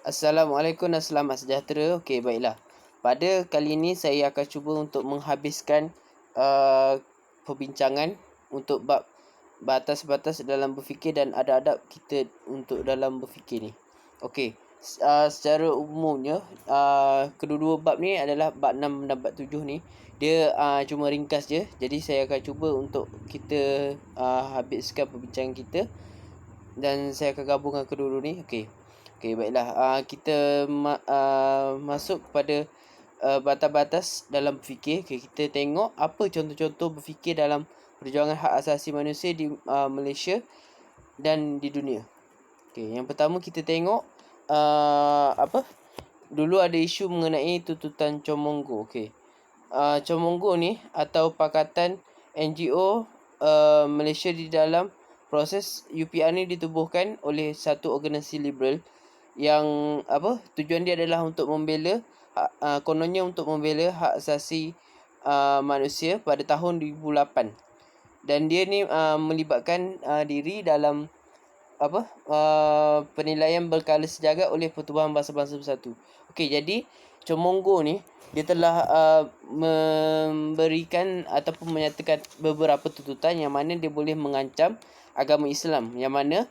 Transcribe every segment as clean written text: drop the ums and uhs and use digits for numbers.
Assalamualaikum dan selamat sejahtera. Okey, baiklah. Pada kali ini saya akan cuba untuk menghabiskan perbincangan untuk bab batas-batas dalam berfikir dan adab-adab kita untuk dalam berfikir ni. Okey, secara umumnya kedua-dua bab ni adalah bab 6 dan bab 7 ni. Dia cuma ringkas je. Jadi saya akan cuba untuk kita habiskan perbincangan kita dan saya akan gabungkan kedua-dua ni. Okey. Okey, baiklah. Kita masuk kepada batas-batas dalam berfikir. Okay, kita tengok apa contoh-contoh berfikir dalam perjuangan hak asasi manusia di Malaysia dan di dunia. Okey, yang pertama kita tengok apa? Dulu ada isu mengenai tuntutan Comonggo. Okey. Comonggo ni atau Pakatan NGO Malaysia di dalam proses UPR ni ditubuhkan oleh satu organisasi liberal yang tujuan dia adalah untuk membela kononnya untuk membela hak asasi manusia pada tahun 2008 dan dia ni melibatkan diri dalam penilaian berkala sejagat oleh Pertubuhan Bangsa-Bangsa Bersatu. Okey, jadi Comonggo ni dia telah memberikan ataupun menyatakan beberapa tuntutan yang mana dia boleh mengancam agama Islam, yang mana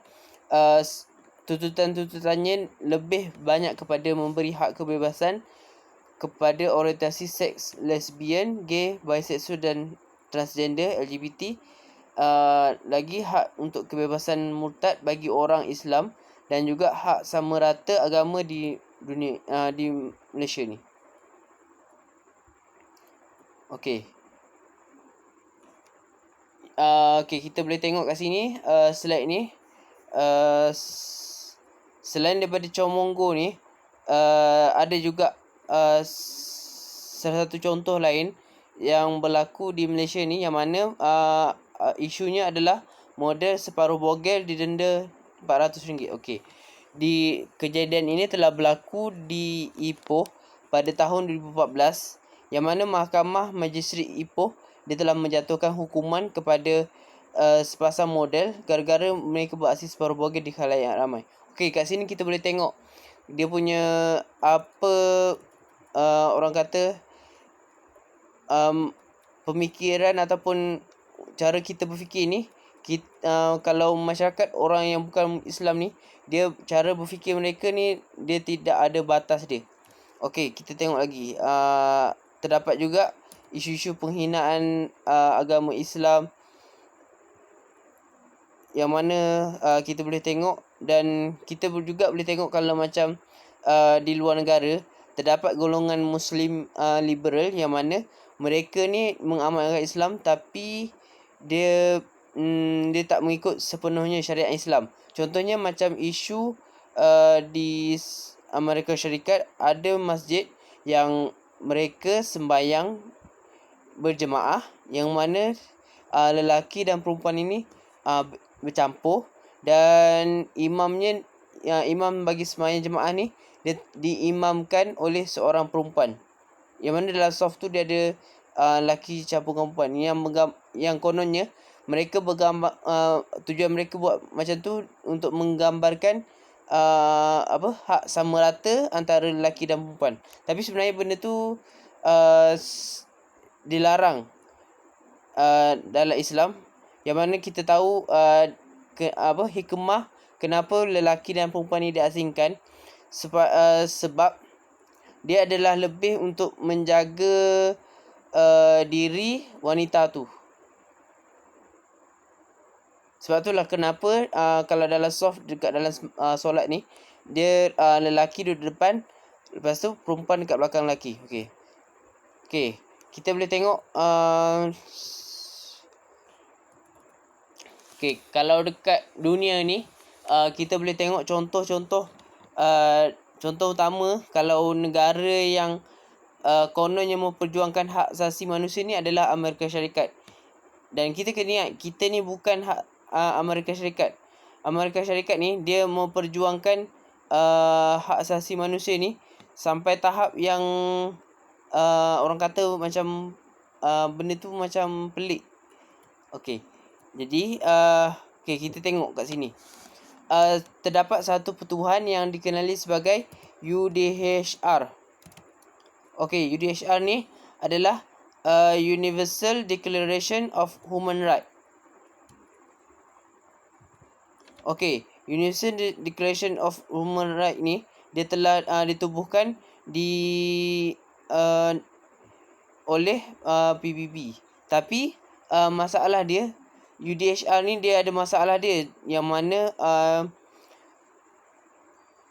tuntutan-tuntutannya lebih banyak kepada memberi hak kebebasan kepada orientasi seks lesbian, gay, bisexual dan transgender LGBT. Lagi hak untuk kebebasan murtad bagi orang Islam dan juga hak sama rata agama di dunia di Malaysia ni. Okey. Okey, kita boleh tengok kat sini slide ni. Selain daripada Comonggo ni, ada juga salah satu contoh lain yang berlaku di Malaysia ni, yang mana isunya adalah model separuh bogel didenda RM400. Okey. Di kejadian ini telah berlaku di Ipoh pada tahun 2014, yang mana Mahkamah Majistret Ipoh dia telah menjatuhkan hukuman kepada sepasang model gara-gara mereka beraksi separuh bogel di khalayak ramai. Okey, kat sini kita boleh tengok dia punya orang kata pemikiran ataupun cara kita berfikir ni. Kalau masyarakat orang yang bukan Islam ni, dia cara berfikir mereka ni dia tidak ada batas dia. Okey, kita tengok lagi. Terdapat juga isu-isu penghinaan agama Islam, yang mana kita boleh tengok, dan kita juga boleh tengok kalau macam di luar negara terdapat golongan Muslim liberal, yang mana mereka ni mengamalkan Islam tapi dia tak mengikut sepenuhnya syariat Islam. Contohnya macam isu di Amerika Syarikat, ada masjid yang mereka sembahyang berjemaah, yang mana lelaki dan perempuan ini bercampur, dan imamnya imam bagi sembahyang jemaah ni dia diimamkan oleh seorang perempuan, yang mana dalam soft tu dia ada lelaki campur perempuan yang kononnya mereka bergambar, tujuan mereka buat macam tu untuk menggambarkan hak sama rata antara lelaki dan perempuan. Tapi sebenarnya benda tu dilarang dalam Islam, yang mana kita tahu hikmah kenapa lelaki dan perempuan ni diasingkan, sebab dia adalah lebih untuk menjaga diri wanita tu. Sebab itulah kenapa kalau dalam soft dekat dalam solat ni, dia lelaki duduk depan, lepas tu perempuan dekat belakang lelaki. Okey, kita boleh tengok okey, kalau dekat dunia ni kita boleh tengok contoh-contoh contoh utama kalau negara yang kononnya memperjuangkan hak asasi manusia ni adalah Amerika Syarikat. Dan kita kena ingat, kita ni bukan hak Amerika Syarikat. Amerika Syarikat ni dia memperjuangkan hak asasi manusia ni sampai tahap yang orang kata macam benda tu macam pelik. Okey. Jadi kita tengok kat sini. Terdapat satu pertubuhan yang dikenali sebagai UDHR. Okey, UDHR ni adalah Universal Declaration of Human Rights. Okey, Universal Declaration of Human Rights ni dia telah ditubuhkan oleh PBB. Tapi masalah dia, UDHR ni dia ada masalah dia, yang mana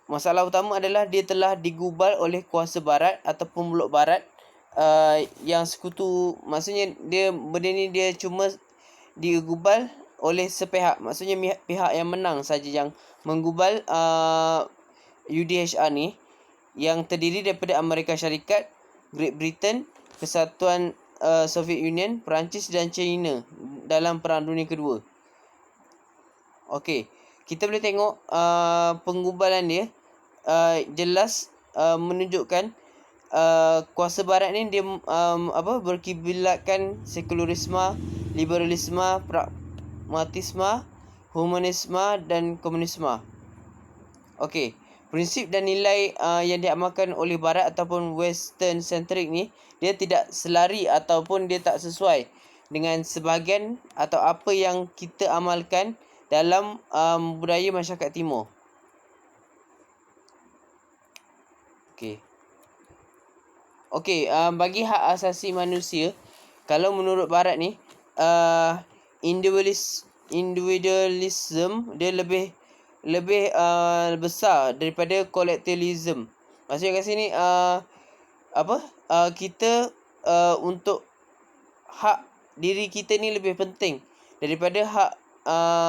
masalah utama adalah dia telah digubal oleh kuasa barat ataupun blok barat yang sekutu. Maksudnya benda ni dia cuma digubal oleh sepihak. Maksudnya pihak yang menang saja yang menggubal UDHR ni, yang terdiri daripada Amerika Syarikat, Great Britain, Kesatuan Soviet Union, Perancis dan China dalam Perang Dunia Kedua. Okey, kita boleh tengok penggubalan dia jelas menunjukkan kuasa barat ni dia berkiblatkan sekularisme, liberalisme, pragmatisme, humanisme dan komunisme. Okey, prinsip dan nilai yang diamalkan oleh barat ataupun western centric ni, dia tidak selari ataupun dia tak sesuai dengan sebahagian atau apa yang kita amalkan dalam budaya masyarakat timur. Okey, bagi hak asasi manusia, kalau menurut barat ni individualism dia lebih besar daripada collectivism. Maksudnya kat sini kita untuk hak diri kita ni lebih penting daripada hak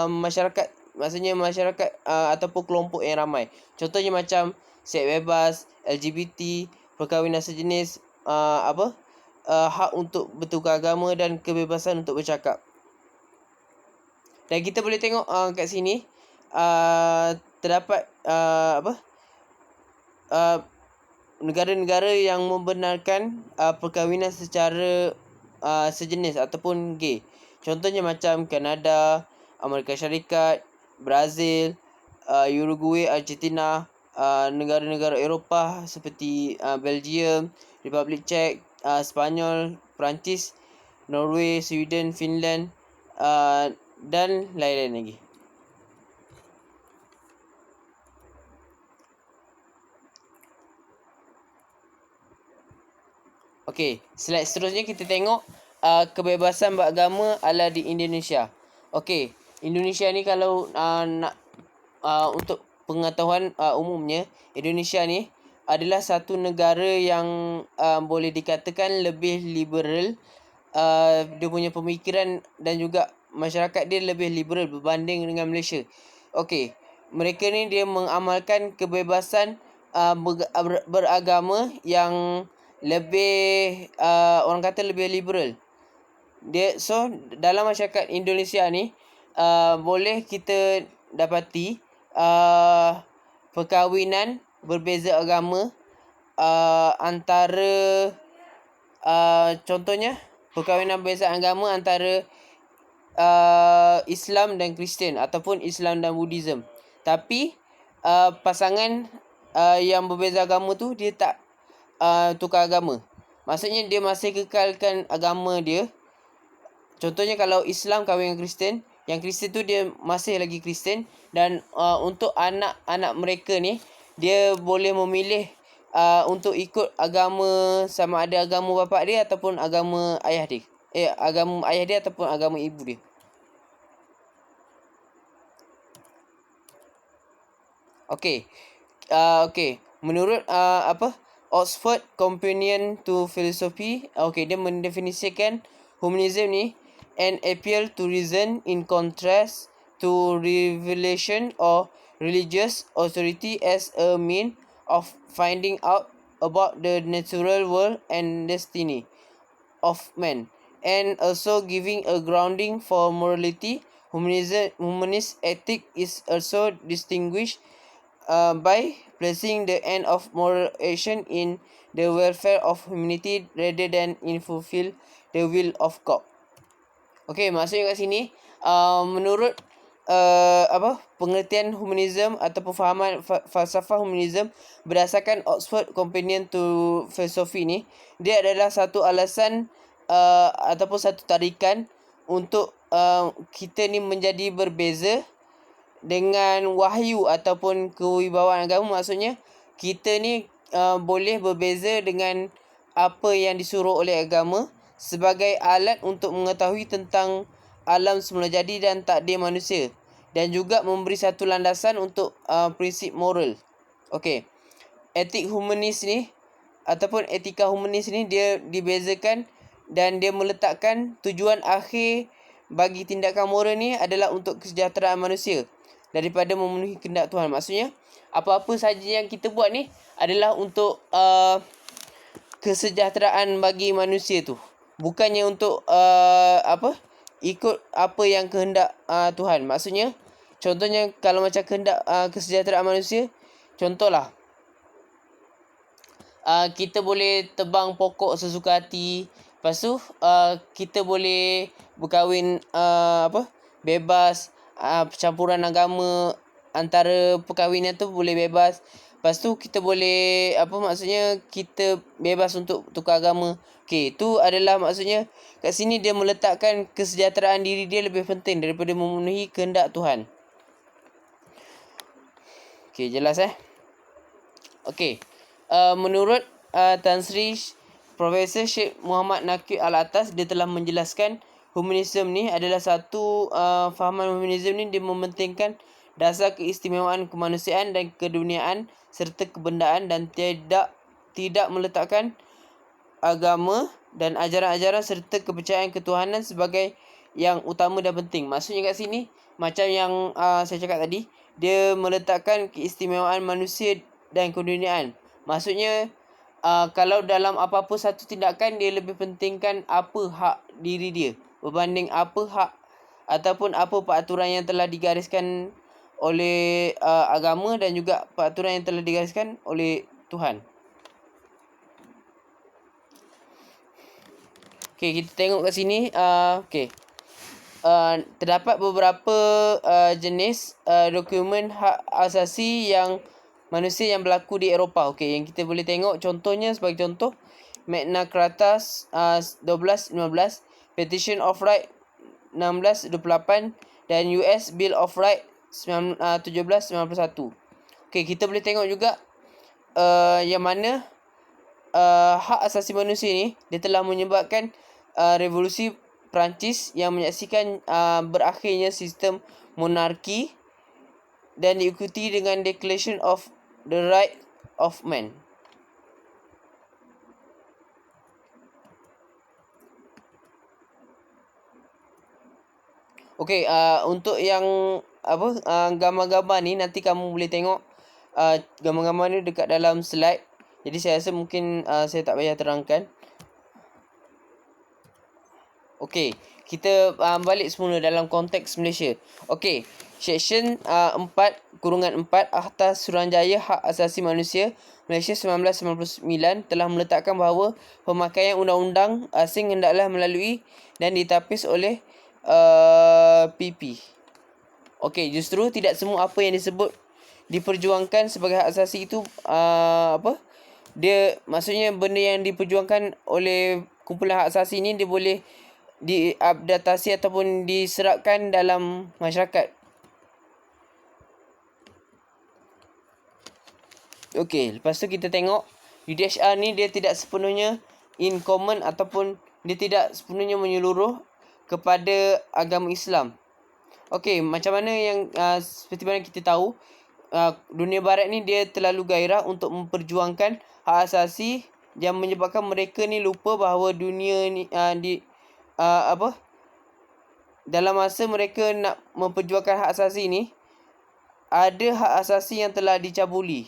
masyarakat. Maksudnya masyarakat ataupun kelompok yang ramai. Contohnya macam seks bebas, LGBT, perkahwinan sejenis, hak untuk bertukar agama dan kebebasan untuk bercakap. Dan kita boleh tengok kat sini terdapat negara-negara yang membenarkan perkahwinan secara sejenis ataupun gay. Contohnya macam Kanada, Amerika Syarikat, Brazil, Uruguay, Argentina, negara-negara Eropah seperti Belgium, Republik Czech, Spanyol, Perancis, Norway, Sweden, Finland dan lain-lain lagi. Okey, slide seterusnya kita tengok kebebasan beragama ala di Indonesia. Okey, Indonesia ni kalau nak untuk pengetahuan umumnya, Indonesia ni adalah satu negara yang boleh dikatakan lebih liberal. Dia punya pemikiran dan juga masyarakat dia lebih liberal berbanding dengan Malaysia. Okey, mereka ni dia mengamalkan kebebasan beragama yang lebih orang kata lebih liberal. Dalam masyarakat Indonesia ni boleh kita dapati perkahwinan berbeza agama antara contohnya perkahwinan berbeza agama antara Islam dan Kristian ataupun Islam dan Buddhism. Tapi pasangan yang berbeza agama tu dia tak tukar agama. Maksudnya dia masih kekalkan agama dia. Contohnya kalau Islam kahwin dengan Kristian, yang Kristian tu dia masih lagi Kristian. Dan untuk anak-anak mereka ni, dia boleh memilih untuk ikut agama, sama ada agama bapa dia ataupun agama ayah dia. Agama ayah dia ataupun agama ibu dia. Okey. Menurut Oxford Companion to Philosophy, dia mendefinisikan humanism ni an appeal to reason in contrast to revelation or religious authority as a mean of finding out about the natural world and destiny of man, and also giving a grounding for morality. Humanist ethic is also distinguished by placing the end of moral action in the welfare of humanity rather than in fulfill the will of God. Okey, maksudnya kat sini menurut pengertian humanism ataupun fahaman falsafah humanism berdasarkan Oxford Companion to Philosophy ni, dia adalah satu alasan ataupun satu tarikan untuk kita ni menjadi berbeza dengan wahyu ataupun kewibawaan agama. Maksudnya kita ni boleh berbeza dengan apa yang disuruh oleh agama sebagai alat untuk mengetahui tentang alam semula jadi dan takdir manusia, dan juga memberi satu landasan untuk prinsip moral. Okey. Etik humanis ni ataupun etika humanis ni dia dibezakan dan dia meletakkan tujuan akhir bagi tindakan moral ni adalah untuk kesejahteraan manusia daripada memenuhi kehendak Tuhan. Maksudnya apa-apa saja yang kita buat ni adalah untuk kesejahteraan bagi manusia tu. Bukannya untuk ikut apa yang kehendak Tuhan. Maksudnya contohnya kalau macam kehendak kesejahteraan manusia, contohlah kita boleh tebang pokok sesuka hati. Lepas tu kita boleh berkahwin bebas, percampuran agama antara perkahwinan tu boleh bebas. Lepas tu kita boleh maksudnya kita bebas untuk tukar agama. Okey, itu adalah maksudnya kat sini dia meletakkan kesejahteraan diri dia lebih penting daripada memenuhi kehendak Tuhan. Okey, jelas Okey. Menurut Tan Sri Profesor Sheikh Muhammad Nakib Al-Atas, dia telah menjelaskan humanisme ni adalah satu fahaman humanisme ni dia mementingkan dasar keistimewaan kemanusiaan dan keduniaan serta kebendaan dan tidak meletakkan agama dan ajaran-ajaran serta kepercayaan ketuhanan sebagai yang utama dan penting. Maksudnya kat sini macam yang saya cakap tadi, dia meletakkan keistimewaan manusia dan keduniaan. Maksudnya kalau dalam apa-apa satu tindakan dia lebih pentingkan apa hak diri dia berbanding apa hak ataupun apa peraturan yang telah digariskan oleh agama dan juga peraturan yang telah digariskan oleh Tuhan. Okey, kita tengok kat sini. Okey. Terdapat beberapa jenis dokumen hak asasi yang manusia yang berlaku di Eropah. Okey, yang kita boleh tengok contohnya sebagai contoh Magna Carta 1215, Petition of Right 1628 dan US Bill of Right 1791. Okey, kita boleh tengok juga yang mana hak asasi manusia ni dia telah menyebabkan revolusi Perancis yang menyaksikan berakhirnya sistem monarki dan diikuti dengan Declaration of the Right of Man. Okey, untuk yang gambar-gambar ni nanti kamu boleh tengok gambar-gambar ni dekat dalam slide. Jadi saya rasa mungkin saya tak payah terangkan. Okey, kita balik semula dalam konteks Malaysia. Okey, Seksyen 4/4 Akta Suruhanjaya Hak Asasi Manusia Malaysia 1999 telah meletakkan bahawa pemakaian undang-undang asing hendaklah melalui dan ditapis oleh PP. Okey, justru tidak semua apa yang disebut diperjuangkan sebagai hak asasi itu dia maksudnya benda yang diperjuangkan oleh kumpulan hak asasi ni dia boleh diadaptasi ataupun diserapkan dalam masyarakat. Okey, lepas tu kita tengok UDHR ni dia tidak sepenuhnya in common ataupun dia tidak sepenuhnya menyeluruh kepada agama Islam. Okey, macam mana yang seperti mana kita tahu dunia barat ni dia terlalu gairah untuk memperjuangkan hak asasi yang menyebabkan mereka ni lupa bahawa dunia ni dalam masa mereka nak memperjuangkan hak asasi ni ada hak asasi yang telah dicabuli.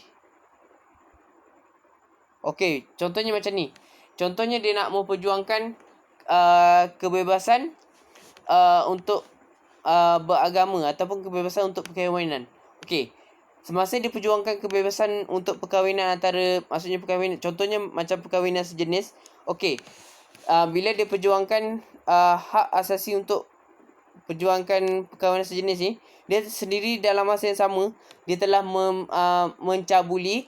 Okey, contohnya macam ni. Contohnya dia nak memperjuangkan kebebasan untuk beragama ataupun kebebasan untuk perkahwinan. Okey. Semasa dia perjuangkan kebebasan untuk perkahwinan antara, maksudnya perkahwinan, contohnya macam perkahwinan sejenis. Okey. Bila dia perjuangkan hak asasi untuk perjuangkan perkahwinan sejenis ni, dia sendiri dalam masa yang sama dia telah mencabuli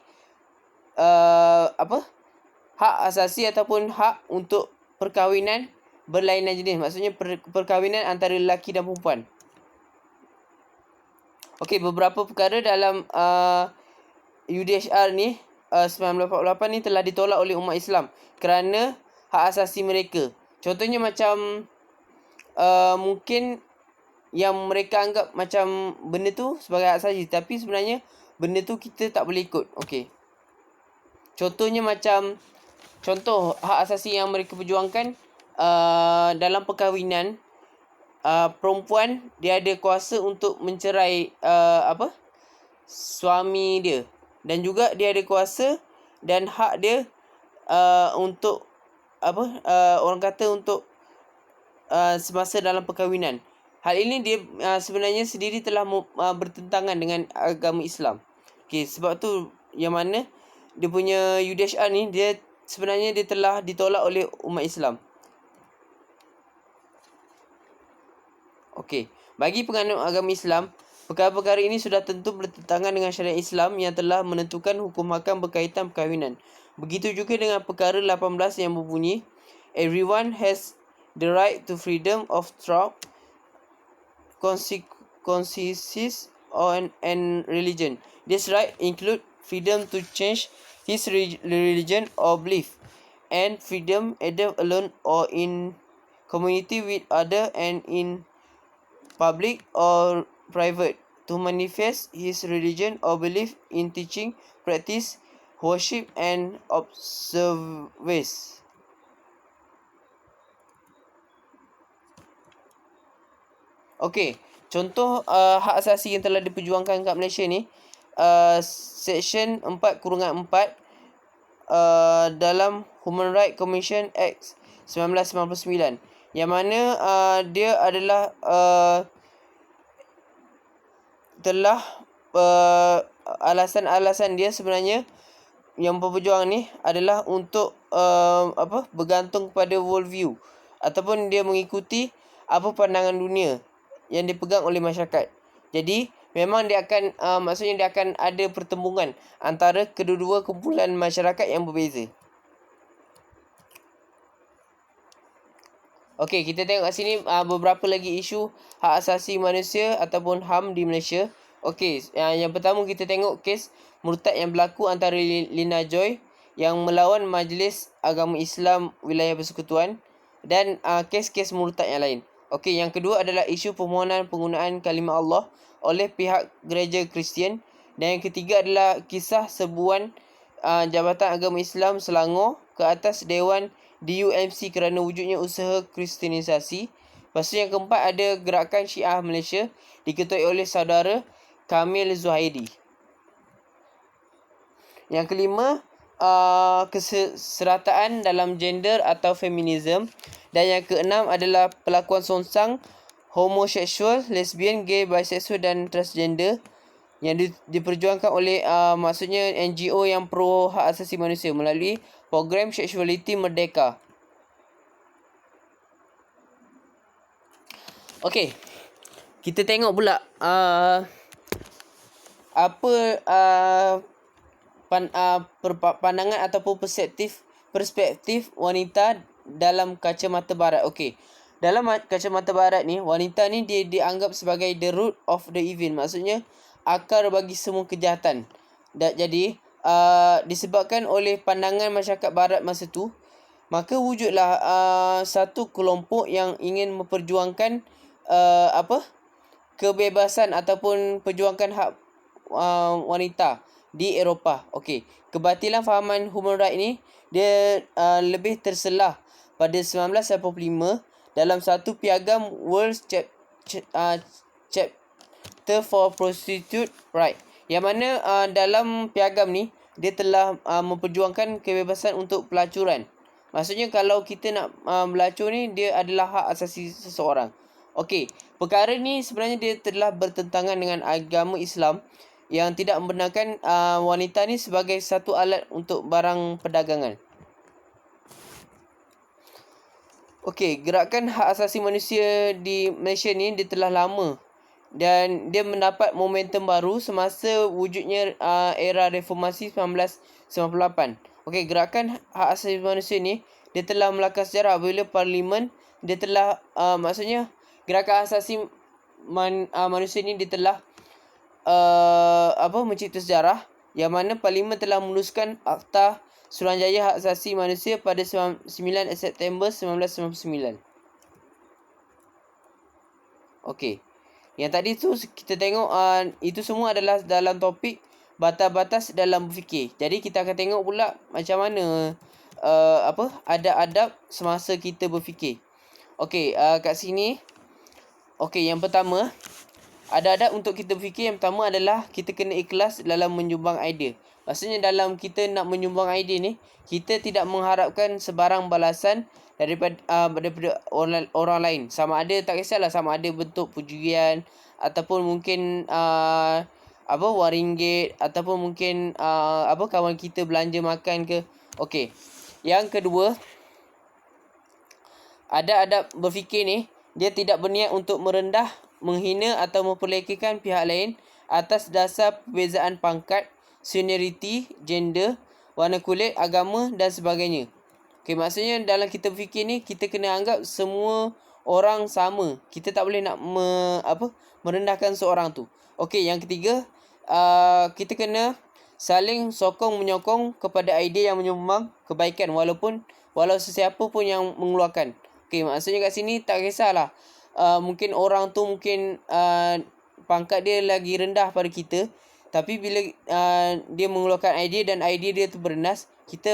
hak asasi ataupun hak untuk perkahwinan berlainan jenis. Maksudnya perkahwinan antara lelaki dan perempuan. Okey, beberapa perkara dalam UDHR ni 1948 ni telah ditolak oleh umat Islam kerana hak asasi mereka. Contohnya macam mungkin yang mereka anggap macam benda tu sebagai hak asasi, tapi sebenarnya benda tu kita tak boleh ikut. Okey. Contohnya macam contoh hak asasi yang mereka perjuangkan dalam perkahwinan, perempuan dia ada kuasa untuk mencerai suami dia, dan juga dia ada kuasa dan hak dia untuk orang kata untuk semasa dalam perkahwinan. Hal ini dia sebenarnya sendiri telah bertentangan dengan agama Islam. Okey, sebab tu yang mana dia punya UDHR ni dia sebenarnya dia telah ditolak oleh umat Islam. Okey, bagi penganut agama Islam, perkara-perkara ini sudah tentu bertentangan dengan syariat Islam yang telah menentukan hukum hakam berkaitan perkahwinan. Begitu juga dengan perkara 18 yang berbunyi, everyone has the right to freedom of thought, conscience and religion. This right include freedom to change his religion or belief, and freedom either alone or in community with other and in public or private to manifest his religion or belief in teaching, practice, worship and observance. Okey, contoh hak asasi yang telah diperjuangkan kat Malaysia ni, Seksyen 4/4 dalam Human Rights Commission Act 1999, yang mana dia adalah telah alasan-alasan dia sebenarnya yang berperjuang ni adalah untuk bergantung kepada worldview ataupun dia mengikuti apa pandangan dunia yang dipegang oleh masyarakat. Jadi memang dia akan maksudnya dia akan ada pertembungan antara kedua-dua kumpulan masyarakat yang berbeza. Okey, kita tengok kat sini beberapa lagi isu hak asasi manusia ataupun HAM di Malaysia. Okey, yang pertama kita tengok kes murtad yang berlaku antara Lina Joy yang melawan Majlis Agama Islam Wilayah Persekutuan, dan kes-kes murtad yang lain. Okey, yang kedua adalah isu permohonan penggunaan kalimah Allah oleh pihak gereja Kristian, dan yang ketiga adalah kisah sebuan Jabatan Agama Islam Selangor ke atas Dewan DUMC kerana wujudnya usaha kristianisasi. Lepas tu yang keempat ada gerakan Syiah Malaysia diketuai oleh saudara Kamil Zuhairi. Yang kelima, keserataan dalam gender atau feminism. Dan yang keenam adalah pelakuan songsang homoseksual, lesbian, gay, bisexual dan transgender yang diperjuangkan oleh maksudnya NGO yang pro hak asasi manusia melalui program Seksualiti Merdeka. Okey, kita tengok pula pandangan ataupun perspektif wanita dalam kacamata barat. Okey, dalam kacamata barat ni, wanita ni dia dianggap sebagai the root of the evil, maksudnya akar bagi semua kejahatan. Jadi disebabkan oleh pandangan masyarakat barat masa tu, maka wujudlah satu kelompok yang ingin memperjuangkan kebebasan ataupun perjuangkan hak wanita di Eropah. Okey, kebatilan fahaman human right ni dia lebih terselah pada 1985 dalam satu piagam World Chapter for Prostitute Right, yang mana dalam piagam ni dia telah memperjuangkan kebebasan untuk pelacuran. Maksudnya kalau kita nak melacur ni, dia adalah hak asasi seseorang. Okey, perkara ni sebenarnya dia telah bertentangan dengan agama Islam yang tidak membenarkan wanita ni sebagai satu alat untuk barang perdagangan. Okey, gerakan hak asasi manusia di Malaysia ni dia telah lama dan dia mendapat momentum baru semasa wujudnya era reformasi 1998. Okey, gerakan hak asasi manusia ni dia telah melangkah sejarah apabila parlimen dia telah maksudnya gerakan hak asasi manusia ni dia telah mencipta sejarah yang mana parlimen telah meneruskan Akta Suruhanjaya Hak Asasi Manusia pada 9 September 1999. Okey. Yang tadi tu kita tengok itu semua adalah dalam topik batas-batas dalam berfikir. Jadi kita akan tengok pula macam mana adab-adab semasa kita berfikir. Okey, kat sini okey, yang pertama adab-adab untuk kita berfikir yang pertama adalah kita kena ikhlas dalam menyumbang idea. Maksudnya dalam kita nak menyumbang idea ni, kita tidak mengharapkan sebarang balasan daripada orang lain. Sama ada tak kisahlah sama ada bentuk pujian ataupun mungkin wang ringgit ataupun mungkin kawan kita belanja makan ke. Okey. Yang kedua, adab-adab berfikir ni dia tidak berniat untuk merendah, menghina atau memperlekehkan pihak lain atas dasar perbezaan pangkat, senioriti, gender, warna kulit, agama dan sebagainya. Okey, maksudnya dalam kita berfikir ni kita kena anggap semua orang sama. Kita tak boleh nak merendahkan seorang tu. Okey, yang ketiga, kita kena saling sokong menyokong kepada idea yang menyumbang kebaikan walau sesiapa pun yang mengeluarkan. Okey, maksudnya kat sini tak kisahlah. Mungkin orang tu mungkin pangkat dia lagi rendah pada kita, tapi bila dia mengeluarkan idea dan idea dia tu bernas, kita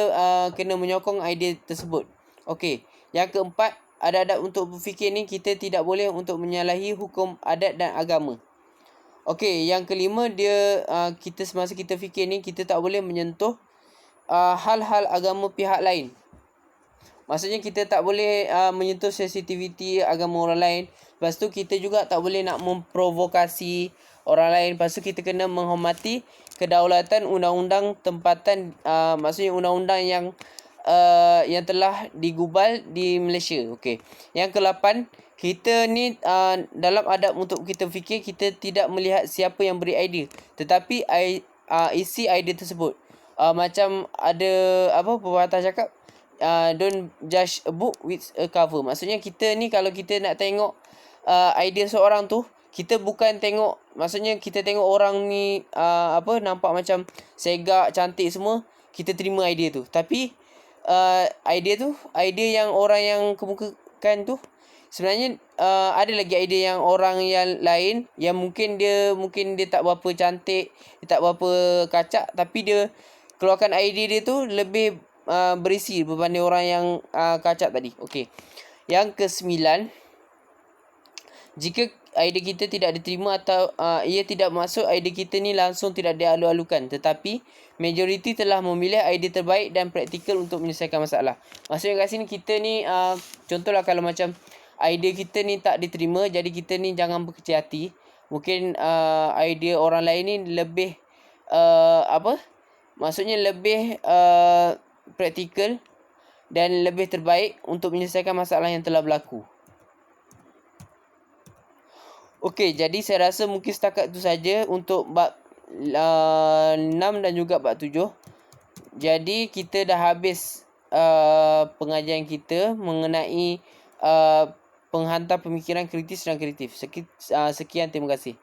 kena menyokong idea tersebut. Okey, yang keempat, adab-adab untuk berfikir ni kita tidak boleh untuk menyalahi hukum adat dan agama. Okey, yang kelima dia kita semasa kita fikir ni kita tak boleh menyentuh hal-hal agama pihak lain. Maksudnya kita tak boleh menyentuh sensitiviti agama orang lain. Lepas tu kita juga tak boleh nak memprovokasi orang lain. Lepas tu kita kena menghormati kedaulatan undang-undang tempatan, maksudnya undang-undang yang telah digubal di Malaysia. Okey. Yang ke-8, kita ni dalam adab untuk kita fikir kita tidak melihat siapa yang beri idea, tetapi isi idea tersebut. Macam ada pepatah cakap, don't judge a book with a cover. Maksudnya kita ni kalau kita nak tengok idea seorang tu, kita bukan tengok, maksudnya kita tengok orang ni nampak macam segak, cantik semua, kita terima idea tu. Tapi idea yang orang yang kemukakan tu sebenarnya ada lagi idea yang orang yang lain yang mungkin dia tak berapa cantik, dia tak berapa kacak, tapi dia keluarkan idea dia tu lebih berisi berbanding orang yang kacak tadi. Okey. Yang ke-9, jika idea kita tidak diterima atau ia tidak masuk, idea kita ni langsung tidak dialu-alukan, tetapi majoriti telah memilih idea terbaik dan praktikal untuk menyelesaikan masalah. Maksudnya kat sini kita ni contohlah kalau macam idea kita ni tak diterima, jadi kita ni jangan berkecil hati. Mungkin idea orang lain ni lebih maksudnya lebih praktikal dan lebih terbaik untuk menyelesaikan masalah yang telah berlaku. Okey, jadi saya rasa mungkin setakat itu saja untuk bab 6 dan juga bab 7. Jadi kita dah habis pengajian kita mengenai penghantar pemikiran kritis dan kreatif. Sekian, terima kasih.